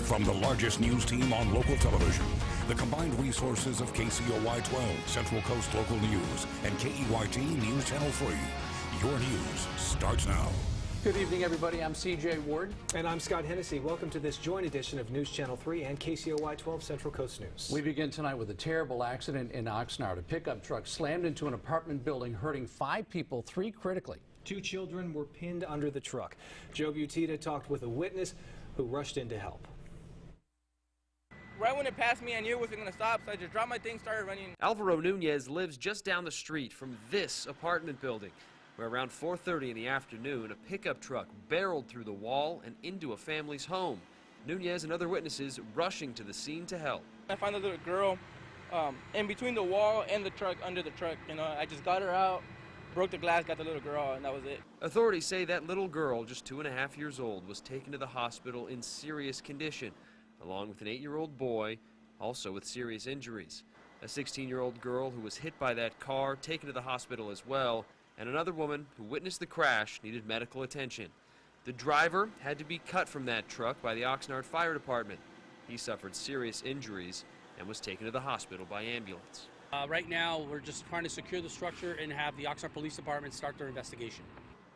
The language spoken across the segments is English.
From the largest news team on local television, the combined resources of KCOY 12, Central Coast Local News, and KEYT News Channel 3. Your news starts now. Good evening, everybody. I'm CJ Ward. And I'm Scott Hennessy. Welcome to this joint edition of News Channel 3 and KCOY 12 Central Coast News. We begin tonight with a terrible accident in Oxnard. A pickup truck slammed into an apartment building, hurting 5 people, 3 critically. 2 children were pinned under the truck. Joe Butita talked with a witness who rushed in to help. Right when it passed me, I knew it wasn't going to stop, so I just dropped my thing, started running. Alvaro Nunez lives just down the street from this apartment building, where around 4:30 in the afternoon, a pickup truck barreled through the wall and into a family's home. Nunez and other witnesses rushing to the scene to help. I found a little girl in between the wall and the truck, under the truck. You know, I just got her out, broke the glass, got the little girl, and that was it. Authorities say that little girl, just 2.5 years old, was taken to the hospital in serious condition, along with an 8-year-old boy, also with serious injuries. A 16-year-old girl who was hit by that car taken to the hospital as well, and another woman who witnessed the crash needed medical attention. The driver had to be cut from that truck by the Oxnard Fire Department. He suffered serious injuries and was taken to the hospital by ambulance. Right now, we're just trying to secure the structure and have the Oxnard Police Department start their investigation.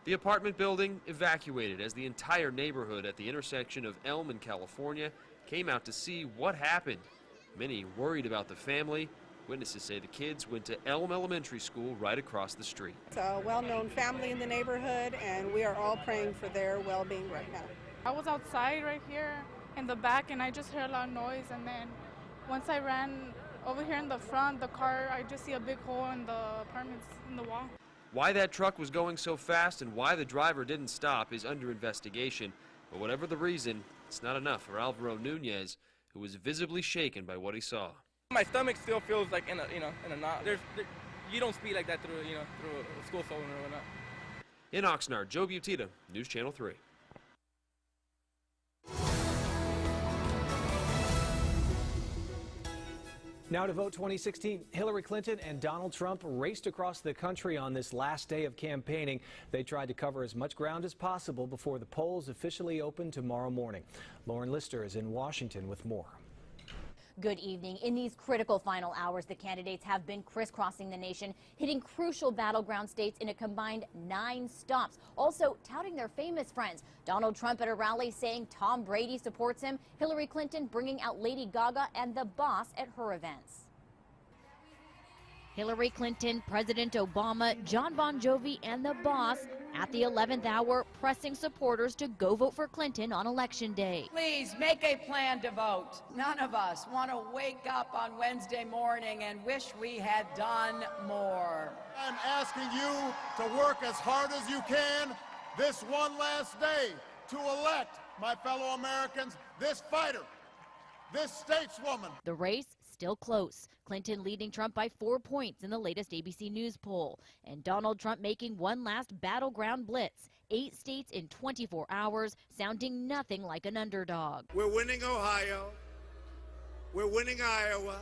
The apartment building evacuated as the entire neighborhood at the intersection of Elm and California came out to see what happened. Many worried about the family. Witnesses say the kids went to Elm Elementary School right across the street. It's a well-known family in the neighborhood, and we are all praying for their well-being right now. I was outside right here in the back, and I just heard a loud noise, and then once I ran over here in the front, the car, I just see a big hole in the apartments in the wall. Why that truck was going so fast and why the driver didn't stop is under investigation. But whatever the reason, it's not enough for Alvaro Nunez, who was visibly shaken by what he saw. My stomach still feels like in a knot. You don't speak like that through a school phone or whatnot. In Oxnard, Joe Butita, News Channel 3. Now to vote 2016, Hillary Clinton and Donald Trump raced across the country on this last day of campaigning. They tried to cover as much ground as possible before the polls officially open tomorrow morning. Lauren Lister is in Washington with more. Good evening. In these critical final hours, the candidates have been crisscrossing the nation, hitting crucial battleground states in a combined 9 stops, also touting their famous friends. Donald Trump at a rally saying Tom Brady supports him, Hillary Clinton bringing out Lady Gaga and the Boss at her events. Hillary Clinton, President Obama, John Bon Jovi, and the Boss at the 11th hour pressing supporters to go vote for Clinton on Election Day. Please make a plan to vote. None of us want to wake up on Wednesday morning and wish we had done more. I'm asking you to work as hard as you can this one last day to elect, my fellow Americans, this fighter, this stateswoman. The race still close. Clinton leading Trump by 4 points in the latest ABC News poll. And Donald Trump making one last battleground blitz. 8 states in 24 hours, sounding nothing like an underdog. We're winning Ohio. We're winning Iowa.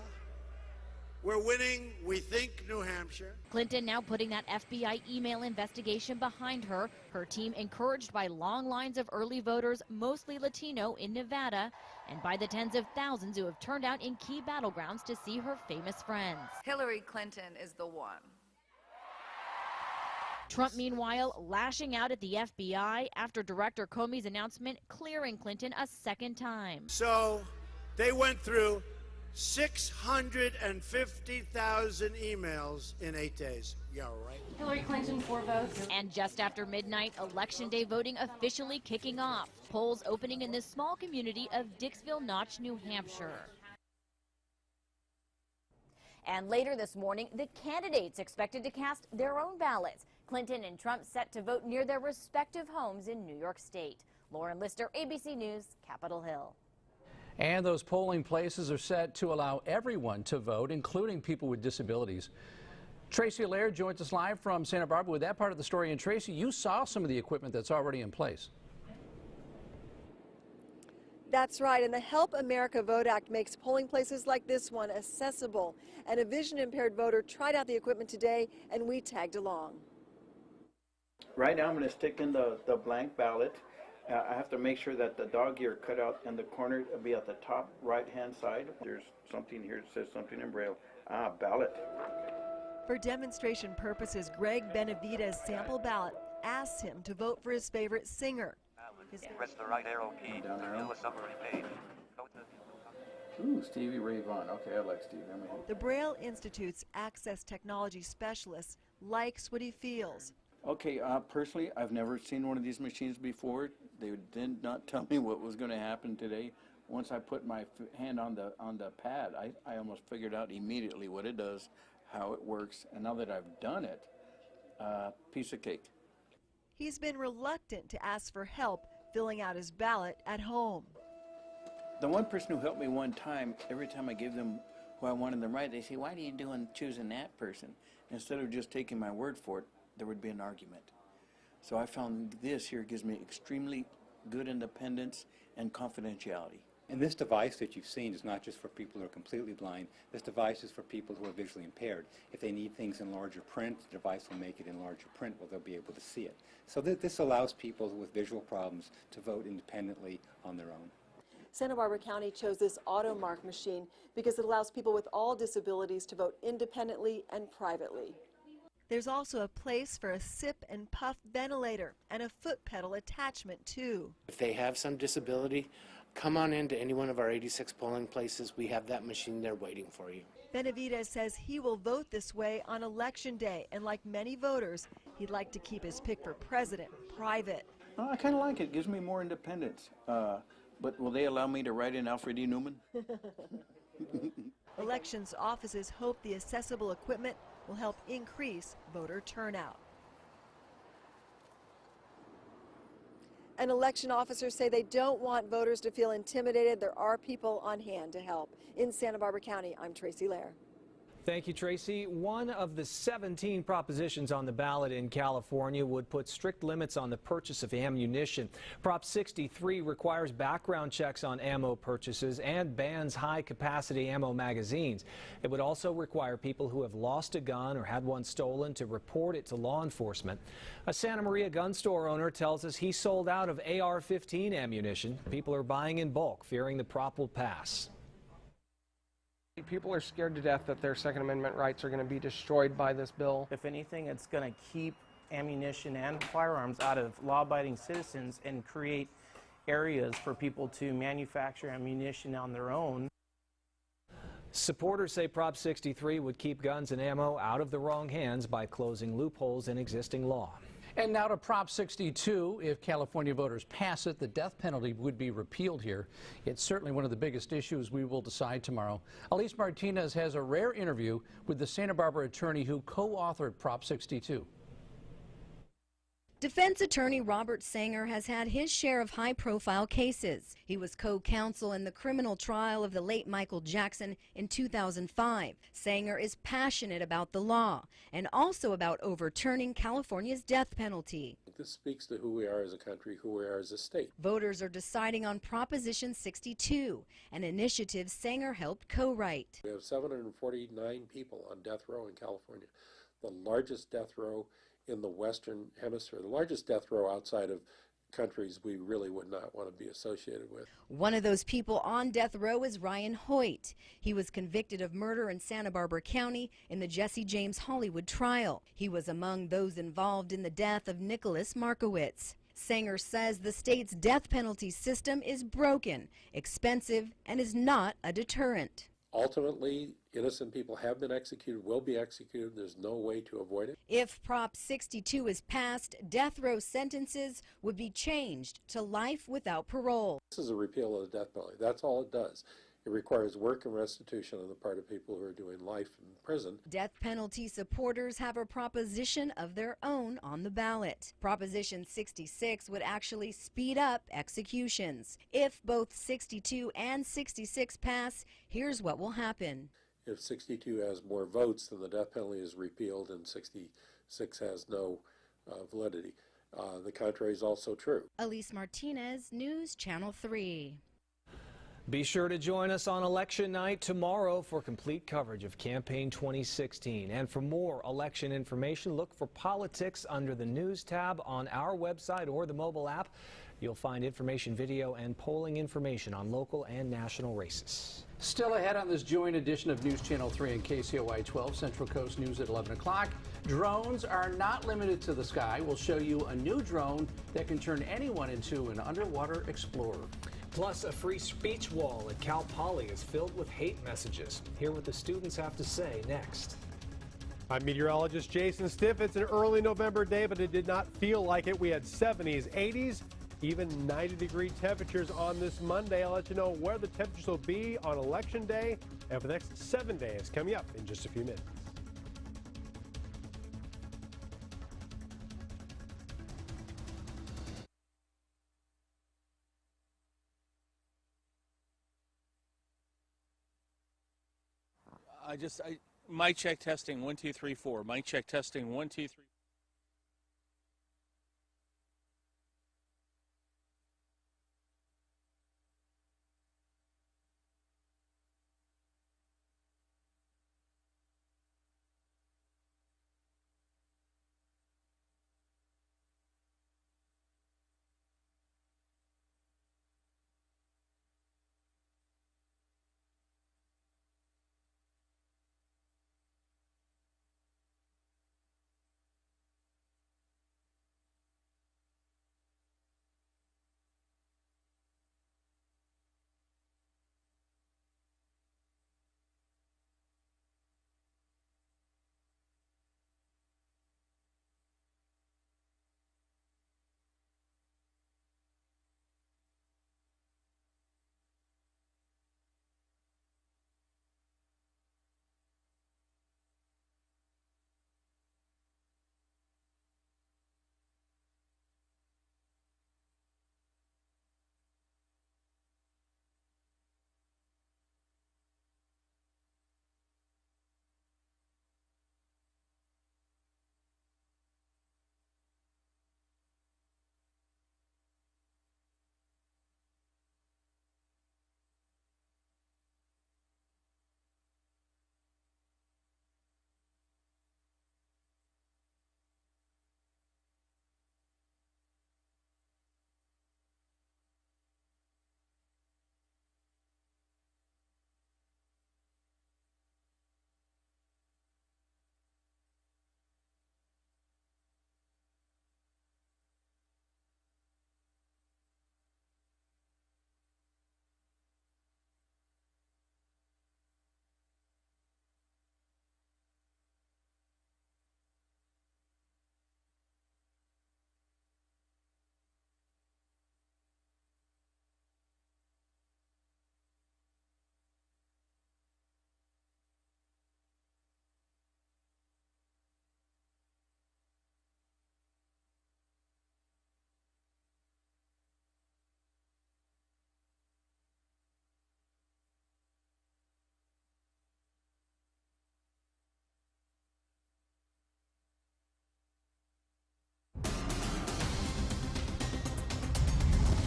We're winning, we think, New Hampshire. Clinton now putting that FBI email investigation behind her. Her team encouraged by long lines of early voters, mostly Latino, in Nevada, and by the tens of thousands who have turned out in key battlegrounds to see her famous friends. Hillary Clinton is the one. Trump, meanwhile, lashing out at the FBI after Director Comey's announcement clearing Clinton a second time. So they went through 650,000 emails in 8 days. Yeah, right. Hillary Clinton 4 votes. And just after midnight, Election Day voting officially kicking off. Polls opening in this small community of Dixville Notch, New Hampshire. And later this morning, the candidates expected to cast their own ballots. Clinton and Trump set to vote near their respective homes in New York State. Lauren Lister, ABC News, Capitol Hill. And those polling places are set to allow everyone to vote, including people with disabilities. Tracy Allaire joins us live from Santa Barbara with that part of the story. And Tracy, you saw some of the equipment that's already in place. That's right, and the Help America Vote Act makes polling places like this one accessible. And a vision-impaired voter tried out the equipment today, and we tagged along. Right now I'm going to stick in the blank ballot. I have to make sure that the dog ear cut out in the corner will be at the top right-hand side. There's something here that says something in Braille. Ballot. For demonstration purposes, Greg Benavides' sample ballot asks him to vote for his favorite singer. Press the right arrow key to reveal a summary page. Ooh, Stevie Ray Vaughan. Okay, I like Stevie. The Braille Institute's Access Technology Specialist likes what he feels. Okay, personally, I've never seen one of these machines before. They did not tell me what was going to happen today. Once I put my hand on the pad, I almost figured out immediately what it does, how it works, and now that I've done it, piece of cake. He's been reluctant to ask for help filling out his ballot at home. The one person who helped me one time, every time I gave them who I wanted them right, they say, "Why are you choosing that person?" Instead of just taking my word for it, there would be an argument. So I found this here gives me extremely good independence and confidentiality. And this device that you've seen is not just for people who are completely blind. This device is for people who are visually impaired. If they need things in larger print, the device will make it in larger print where they'll be able to see it. So this allows people with visual problems to vote independently on their own. Santa Barbara County chose this AutoMark machine because it allows people with all disabilities to vote independently and privately. There's also a place for a sip and puff ventilator and a foot pedal attachment too. If they have some disability, come on into any one of our 86 polling places. We have that machine there waiting for you. Benavides says he will vote this way on Election Day, and like many voters, he'd like to keep his pick for president private. I kind of like it. It gives me more independence. But will they allow me to write in Alfred E. Newman? Elections offices hope the accessible equipment will help increase voter turnout. And election officers say they don't want voters to feel intimidated. There are people on hand to help. In Santa Barbara County, I'm Tracy Lair. Thank you, Tracy. One of the 17 propositions on the ballot in California would put strict limits on the purchase of ammunition. Prop 63 requires background checks on ammo purchases and bans high-capacity ammo magazines. It would also require people who have lost a gun or had one stolen to report it to law enforcement. A Santa Maria gun store owner tells us he sold out of AR-15 ammunition. People are buying in bulk, fearing the prop will pass. People are scared to death that their Second Amendment rights are going to be destroyed by this bill. If anything, it's going to keep ammunition and firearms out of law-abiding citizens and create areas for people to manufacture ammunition on their own. Supporters say Prop 63 would keep guns and ammo out of the wrong hands by closing loopholes in existing law. And now to Prop 62. If California voters pass it, the death penalty would be repealed here. It's certainly one of the biggest issues we will decide tomorrow. Elise Martinez has a rare interview with the Santa Barbara attorney who co-authored Prop 62. Defense attorney Robert Sanger has had his share of high-profile cases. He was co-counsel in the criminal trial of the late Michael Jackson in 2005. Sanger is passionate about the law and also about overturning California's death penalty. This speaks to who we are as a country, who we are as a state. Voters are deciding on Proposition 62, an initiative Sanger helped co-write. We have 749 people on death row in California, the largest death row in the Western Hemisphere, the largest death row outside of countries we really would not want to be associated with. One of those people on death row is Ryan Hoyt. He was convicted of murder in Santa Barbara County in the Jesse James Hollywood trial. He was among those involved in the death of Nicholas Markowitz. Sanger says the state's death penalty system is broken, expensive, and is not a deterrent. Ultimately, innocent people have been executed, will be executed. There's no way to avoid it. If Prop 62 is passed, death row sentences would be changed to life without parole. This is a repeal of the death penalty. That's all it does. It requires work and restitution on the part of people who are doing life in prison. Death penalty supporters have a proposition of their own on the ballot. Proposition 66 would actually speed up executions. If both 62 and 66 pass, here's what will happen. If 62 has more votes, then the death penalty is repealed and 66 has no validity. The contrary is also true. Elise Martinez, News Channel 3. Be sure to join us on election night tomorrow for complete coverage of campaign 2016. And for more election information, look for politics under the news tab on our website or the mobile app. You'll find information, video, and polling information on local and national races. Still ahead on this joint edition of News Channel 3 and KCOY 12 Central Coast News at 11 o'clock. Drones are not limited to the sky. We'll show you a new drone that can turn anyone into an underwater explorer. Plus, a free speech wall at Cal Poly is filled with hate messages. Hear what the students have to say next. I'm meteorologist Jason Stiff. It's an early November day, but it did not feel like it. We had 70s, 80s, even 90-degree temperatures on this Monday. I'll let you know where the temperatures will be on Election Day and for the next 7 days coming up in just a few minutes. Mic check testing 1 2 3 4. Mic check testing 1 2 3.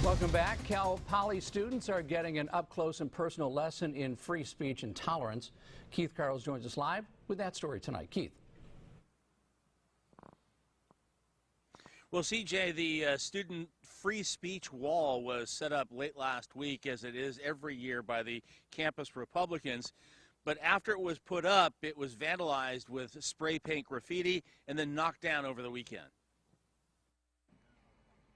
Welcome back. Cal Poly students are getting an up-close and personal lesson in free speech and tolerance. Keith Carls joins us live with that story tonight. Keith. Well, CJ, the student free speech wall was set up late last week, as it is every year by the campus Republicans. But after it was put up, it was vandalized with spray paint graffiti and then knocked down over the weekend.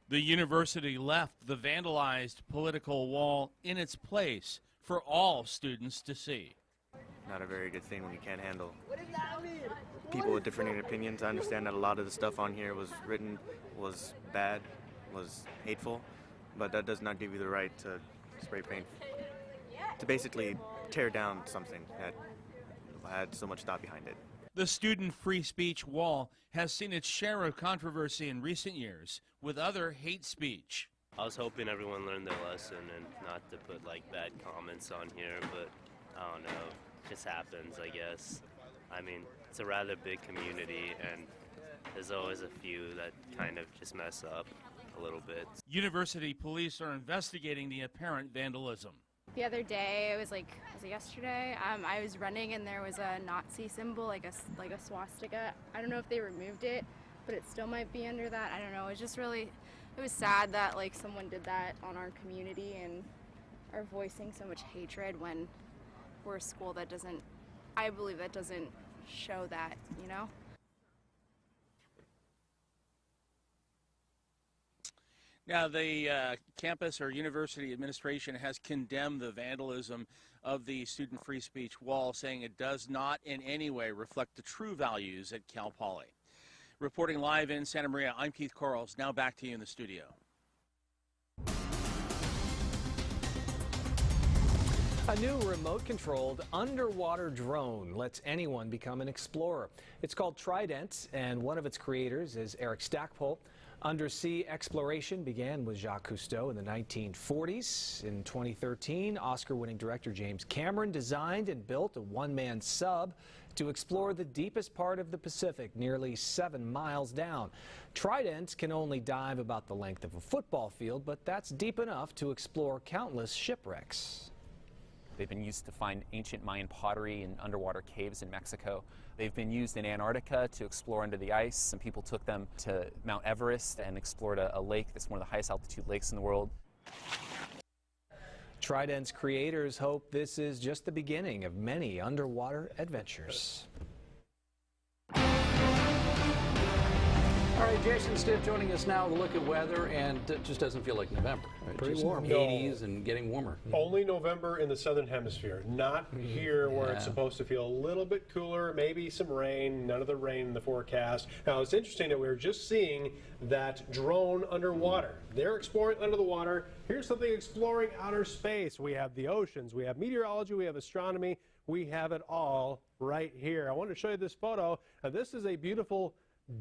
The university left the vandalized political wall in its place for all students to see. Not a very good thing when you can't handle people with different opinions. I understand that a lot of the stuff on here was written was bad, was hateful, but that does not give you the right to spray paint, to basically tear down something that had so much thought behind it. The student free speech wall has seen its share of controversy in recent years with other hate speech. I was hoping everyone learned their lesson and not to put like bad comments on here, but I don't know, it just happens, I guess. I mean, it's a rather big community and there's always a few that kind of just mess up a little bit. University police are investigating the apparent vandalism. The other day, was it yesterday? I was running and there was a Nazi symbol, like a swastika. I don't know if they removed it, but it still might be under that. I don't know. It's just really, it was sad that like someone did that on our community and are voicing so much hatred when we're a school that doesn't, I believe that doesn't show that, you know? Now, the campus or university administration has condemned the vandalism of the student free speech wall, saying it does not in any way reflect the true values at Cal Poly. Reporting live in Santa Maria, I'm Keith Quarles. Now back to you in the studio. A new remote-controlled underwater drone lets anyone become an explorer. It's called Tridents, and one of its creators is Eric Stackpole. Undersea exploration began with Jacques Cousteau in the 1940s. In 2013, Oscar-winning director James Cameron designed and built a one-man sub to explore the deepest part of the Pacific, nearly 7 miles down. Tridents can only dive about the length of a football field, but that's deep enough to explore countless shipwrecks. They've been used to find ancient Mayan pottery in underwater caves in Mexico. They've been used in Antarctica to explore under the ice. Some people took them to Mount Everest and explored a lake that's one of the highest altitude lakes in the world. Trident's creators hope this is just the beginning of many underwater adventures. All right, Jason Stiff joining us now to look at weather, and it just doesn't feel like November. Right? Pretty just warm. 80s and getting warmer. Only November in the southern hemisphere, not here where it's supposed to feel a little bit cooler, maybe some rain, none of the rain in the forecast. Now, it's interesting that we were just seeing that drone underwater. They're exploring under the water. Here's something exploring outer space. We have the oceans, we have meteorology, we have astronomy, we have it all right here. I wanted to show you this photo. Now, this is a beautiful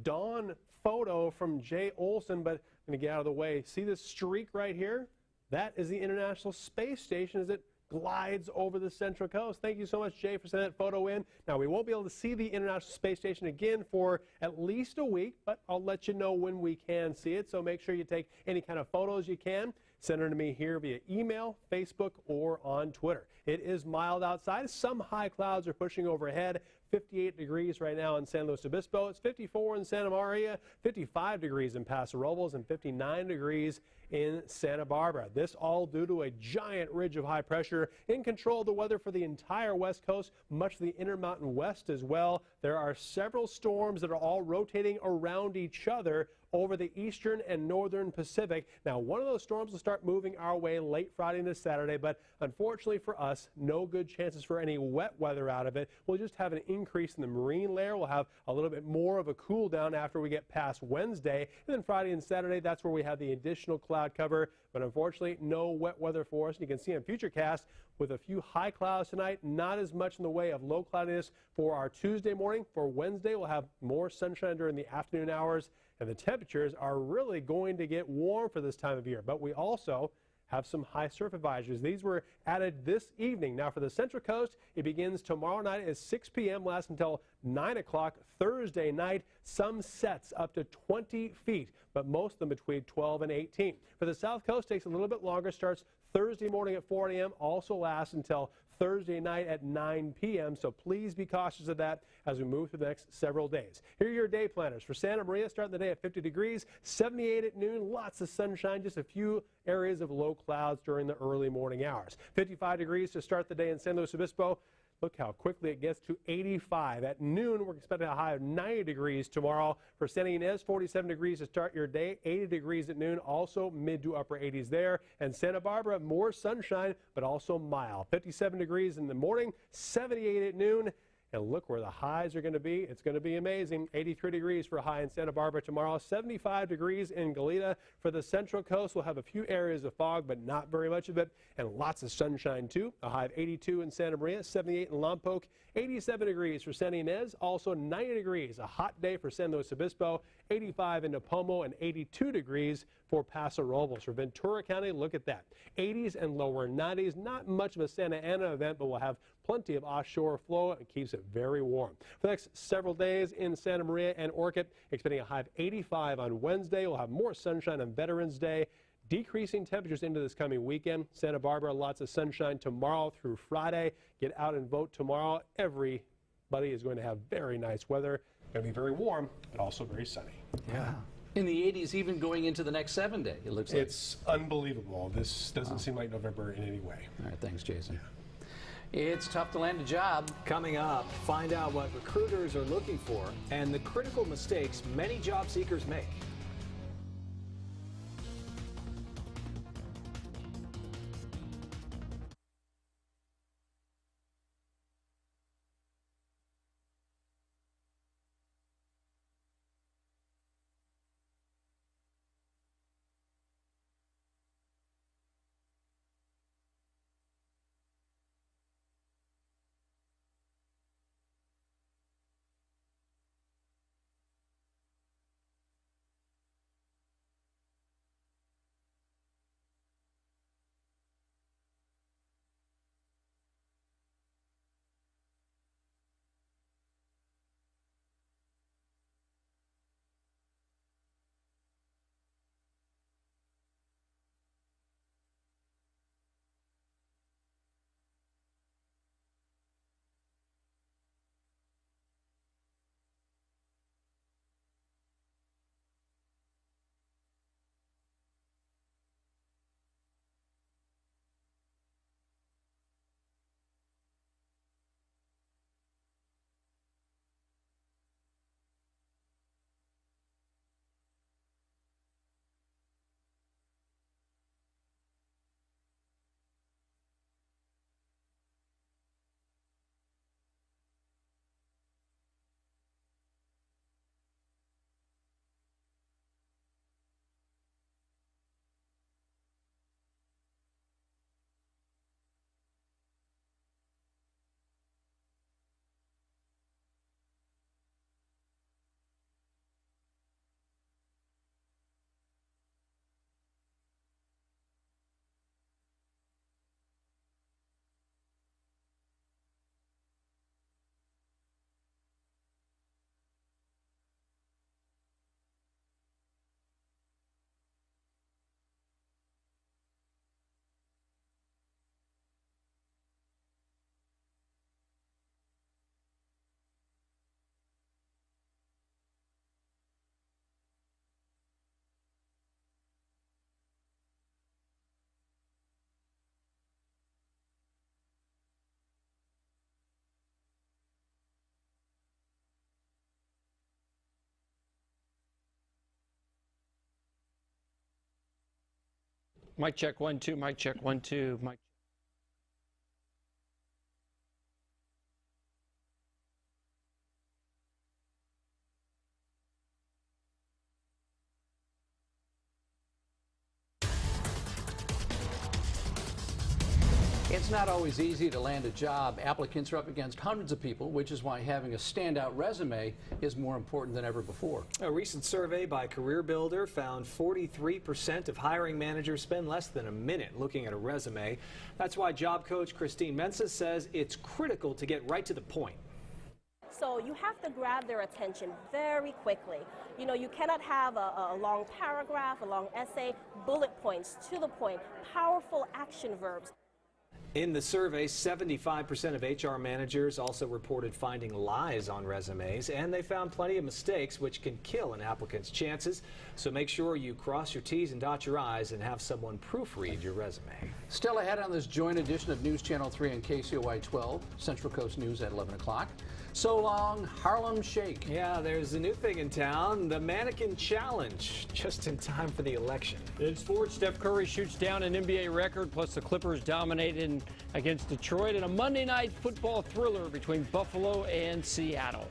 dawn photo from Jay Olson, but I'm going to get out of the way. See this streak right here? That is the International Space Station as it glides over the Central Coast. Thank you so much, Jay, for sending that photo in. Now, we won't be able to see the International Space Station again for at least a week, but I'll let you know when we can see it, so make sure you take any kind of photos you can. Send them to me here via email, Facebook, or on Twitter. It is mild outside. Some high clouds are pushing overhead. 58 degrees right now in San Luis Obispo. It's 54 in Santa Maria, 55 degrees in Paso Robles, and 59 degrees in Santa Barbara. This all due to a giant ridge of high pressure in control of the weather for the entire West Coast, much of the Intermountain West as well. There are several storms that are all rotating around each other over the eastern and northern Pacific. Now, one of those storms will start moving our way late Friday into Saturday, but unfortunately for us, no good chances for any wet weather out of it. We'll just have an increase in the marine layer. We'll have a little bit more of a cool down after we get past Wednesday. And then Friday and Saturday, that's where we have the additional cloud cover. But unfortunately, no wet weather for us. And you can see on Futurecast with a few high clouds tonight, not as much in the way of low cloudiness for our Tuesday morning. For Wednesday, we'll have more sunshine during the afternoon hours. And the temperatures are really going to get warm for this time of year. But we also have some high surf advisories. These were added this evening. Now, for the Central Coast, it begins tomorrow night at 6 p.m., lasts until 9 o'clock Thursday night. Some sets up to 20 feet, but most of them between 12 and 18. For the South Coast, takes a little bit longer, starts Thursday morning at 4 a.m., also lasts until Thursday night at 9 p.m., so please be cautious of that as we move through the next several days. Here are your day planners. For Santa Maria, starting the day at 50 degrees, 78 at noon, lots of sunshine, just a few areas of low clouds during the early morning hours. 55 degrees to start the day in San Luis Obispo. Look how quickly it gets to 85. At noon, we're expecting a high of 90 degrees tomorrow. For Santa Ynez, 47 degrees to start your day, 80 degrees at noon, also mid to upper 80s there. And Santa Barbara, more sunshine, but also mild. 57 degrees in the morning, 78 at noon. And look where the highs are going to be. It's going to be amazing. 83 degrees for a high in Santa Barbara tomorrow. 75 degrees in Goleta. For the Central Coast, we'll have a few areas of fog, but not very much of it. And lots of sunshine, too. A high of 82 in Santa Maria, 78 in Lompoc, 87 degrees for Santa Ynez. Also 90 degrees. A hot day for San Luis Obispo, 85 in Napomo, and 82 degrees for Paso Robles. For Ventura County, look at that. 80s and lower 90s. Not much of a Santa Ana event, but we'll have plenty of offshore flow. It keeps it very warm. For the next several days in Santa Maria and Orcutt, expecting a high of 85 on Wednesday. We'll have more sunshine on Veterans Day. decreasing temperatures into this coming weekend. Santa Barbara, lots of sunshine tomorrow through Friday. Get out and vote tomorrow. Everybody is going to have very nice weather. Going to be very warm, but also very sunny. Yeah. In the 80s, even going into the next 7 day, it looks like. It's unbelievable. This doesn't seem like November in any way. All right, thanks, Jason. It's tough to land a job. Coming up, find out what recruiters are looking for and the critical mistakes many job seekers make. Mic check 1 2. Mic check 1 2. Mic. It's not always easy to land a job. Applicants are up against hundreds of people, which is why having a standout resume is more important than ever before. A recent survey by CareerBuilder found 43% of hiring managers spend less than a minute looking at a resume. That's why job coach Christine Mensa says it's critical to get right to the point. So you have to grab their attention very quickly. You know, you cannot have a long paragraph, a long essay, bullet points, to the point, powerful action verbs. In the survey, 75% of HR managers also reported finding lies on resumes, and they found plenty of mistakes which can kill an applicant's chances. So make sure you cross your T's and dot your I's and have someone proofread your resume. Still ahead on this joint edition of News Channel 3 and KCOY 12, Central Coast News at 11 o'clock. So long, Harlem Shake. Yeah, there's a new thing in town, the Mannequin Challenge, just in time for the election. In sports, Steph Curry shoots down an NBA record, plus the Clippers dominated against Detroit in a Monday night football thriller between Buffalo and Seattle.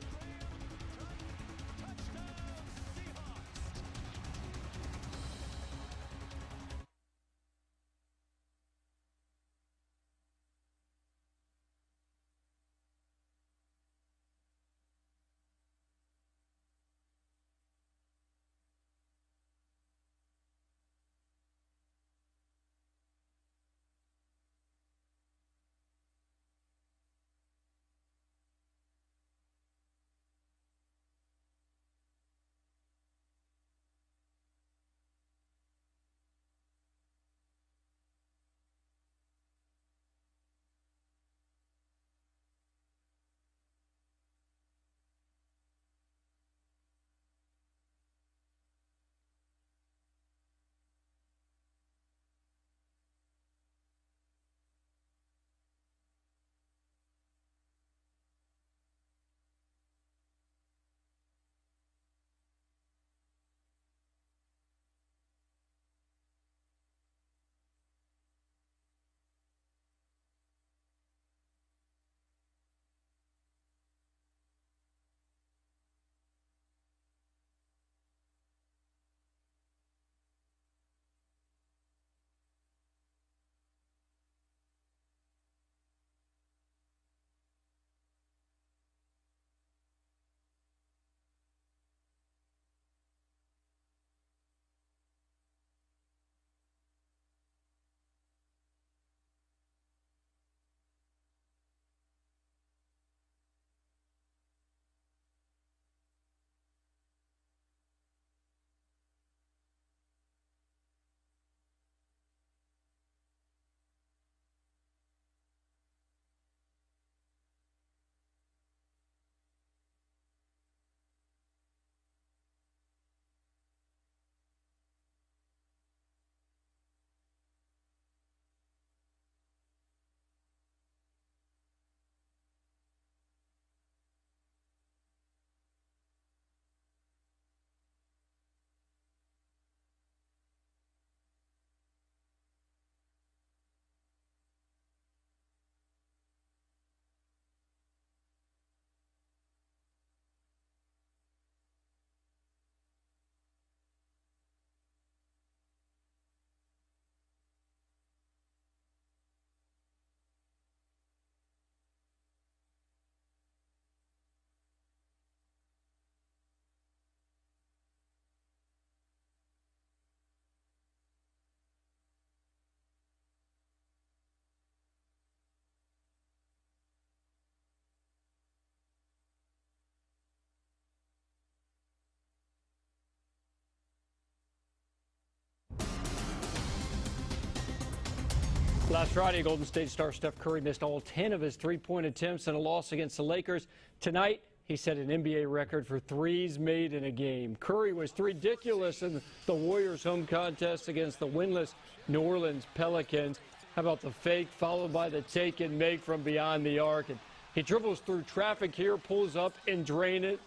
Last Friday, Golden State star Steph Curry missed all 10 of his three-point attempts in a loss against the Lakers. Tonight, he set an NBA record for threes made in a game. Curry was ridiculous in the Warriors' home contest against the winless New Orleans Pelicans. How about the fake followed by the take and make from beyond the arc? And he dribbles through traffic here, pulls up and drain it.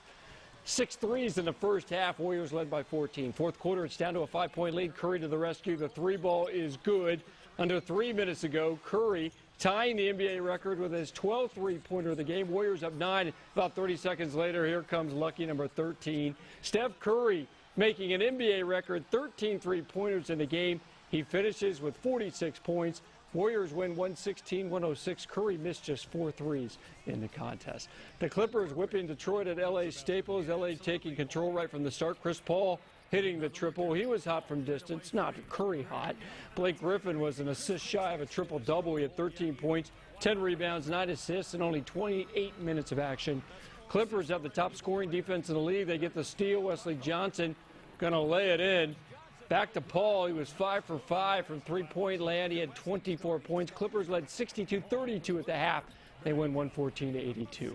6 threes in the first half. Warriors led by 14. Fourth quarter, it's down to a 5-point lead. Curry to the rescue. The three ball is good. Under 3 minutes ago, Curry tying the NBA record with his 12th three-pointer of the game. Warriors up 9. About 30 seconds later, here comes lucky number 13. Steph Curry making an NBA record 13 three-pointers in the game. He finishes with 46 points. Warriors win 116-106. Curry missed just 4 threes in the contest. The Clippers whipping Detroit at L.A. Staples. L.A. taking control right from the start. Chris Paul hitting the triple. He was hot from distance, not Curry hot. Blake Griffin was an assist shy of a triple-double. He had 13 points, 10 rebounds, 9 assists, and only 28 minutes of action. Clippers have the top scoring defense in the league. They get the steal. Wesley Johnson going to lay it in. Back to Paul. He was 5 for 5 from three-point land. He had 24 points. Clippers led 62-32 at the half. They win 114-82.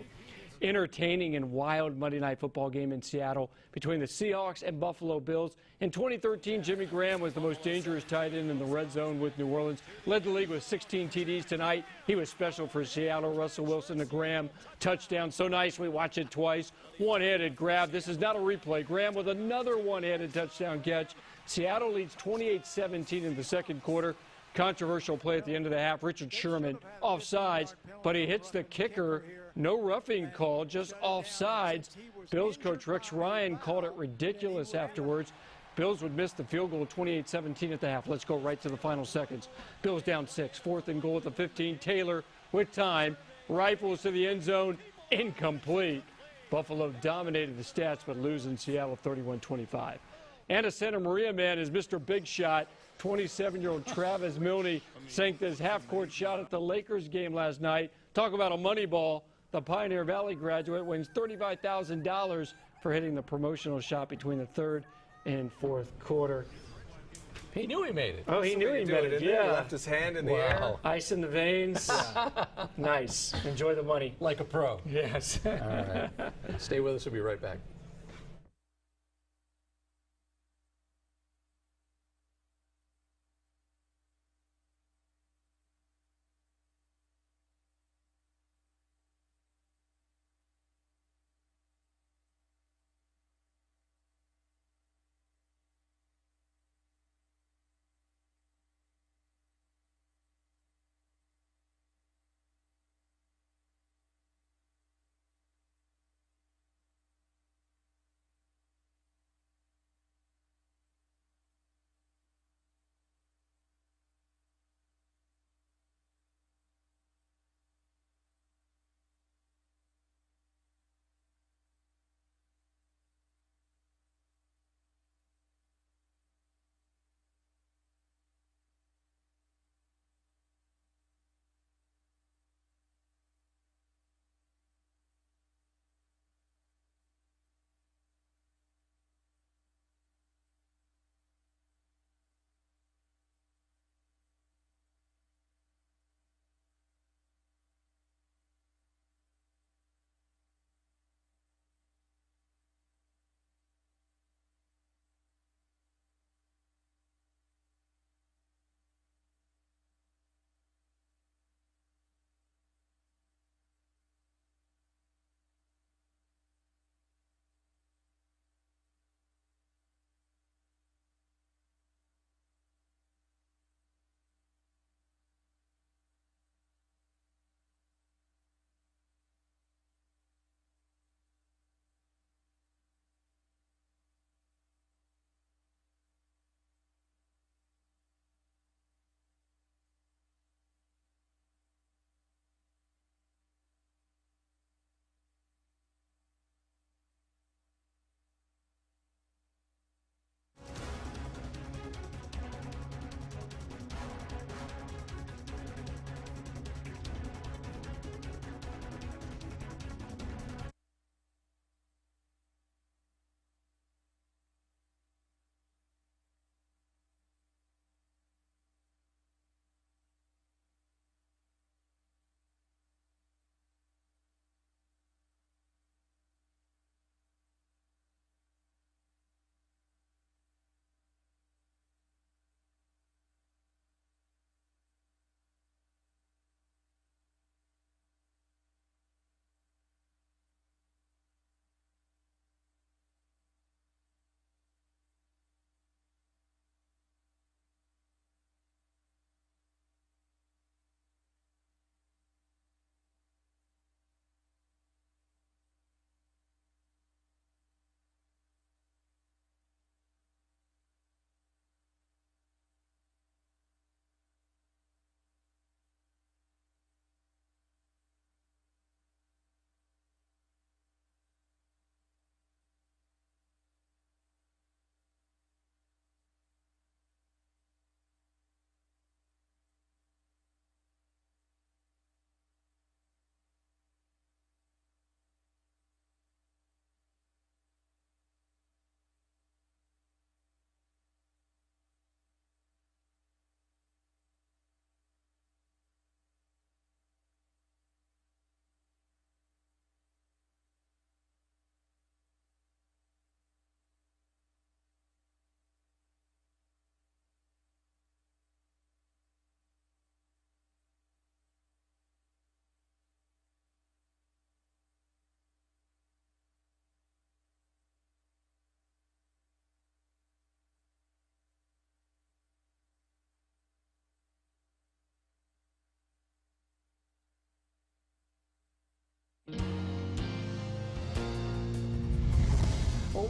Entertaining and wild Monday Night Football game in Seattle between the Seahawks and Buffalo Bills. In 2013, Jimmy Graham was the most dangerous tight end in the red zone with New Orleans. Led the league with 16 TDs tonight. He was special for Seattle. Russell Wilson, the Graham touchdown. So nice, we watch it twice. One-handed grab. This is not a replay. Graham with another one-handed touchdown catch. Seattle leads 28-17 in the second quarter. Controversial play at the end of the half. Richard Sherman offsides, but he hits the kicker. No roughing call, just offsides. Bills coach Rex Ryan called it ridiculous afterwards. Bills would miss the field goal 28-17 at the half. Let's go right to the final seconds. Bills down 6. 4th and goal at the 15. Taylor with time. Rifles to the end zone. Incomplete. Buffalo dominated the stats, but losing Seattle 31-25. And a Santa Maria man is Mr. Big Shot. 27-year-old Travis Milne sank his half-court shot at the Lakers game last night. Talk about a money ball. The Pioneer Valley graduate wins $35,000 for hitting the promotional shot between the third and fourth quarter. He knew he made it. Oh, he knew he made it, yeah. He left his hand in the air. Ice in the veins. Nice. Enjoy the money. Like a pro. Yes. All right. Stay with us. We'll be right back.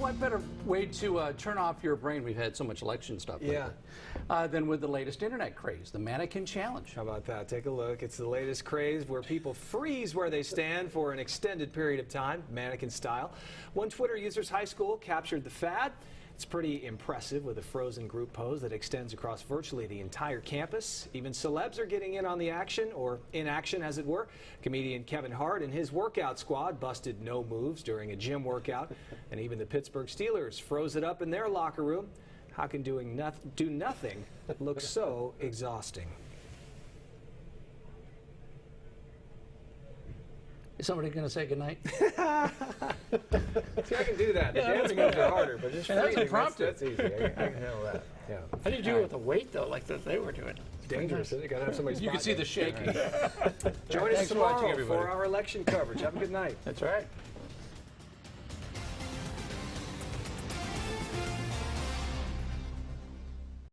what better way to turn off your brain? We've had so much election stuff lately, than with the latest internet craze, the Mannequin Challenge. How about that? Take a look. It's the latest craze where people freeze where they stand for an extended period of time, mannequin style. One Twitter user's high school captured the fad. It's pretty impressive with a frozen group pose that extends across virtually the entire campus. Even celebs are getting in on the action, or in action as it were. Comedian Kevin Hart and his workout squad busted no moves during a gym workout. And even the Pittsburgh Steelers froze it up in their locker room. How can do nothing look so exhausting? Is somebody going to say goodnight? See, I can do that. The dancing moves are harder, but just freezing, that's easy. I can handle that. Yeah. How do you do it with the weight, though, like that they were doing? Dangerous, isn't it? Got to have somebody. You can see the shaking. Join us tomorrow for our election coverage. Have a good night. That's right.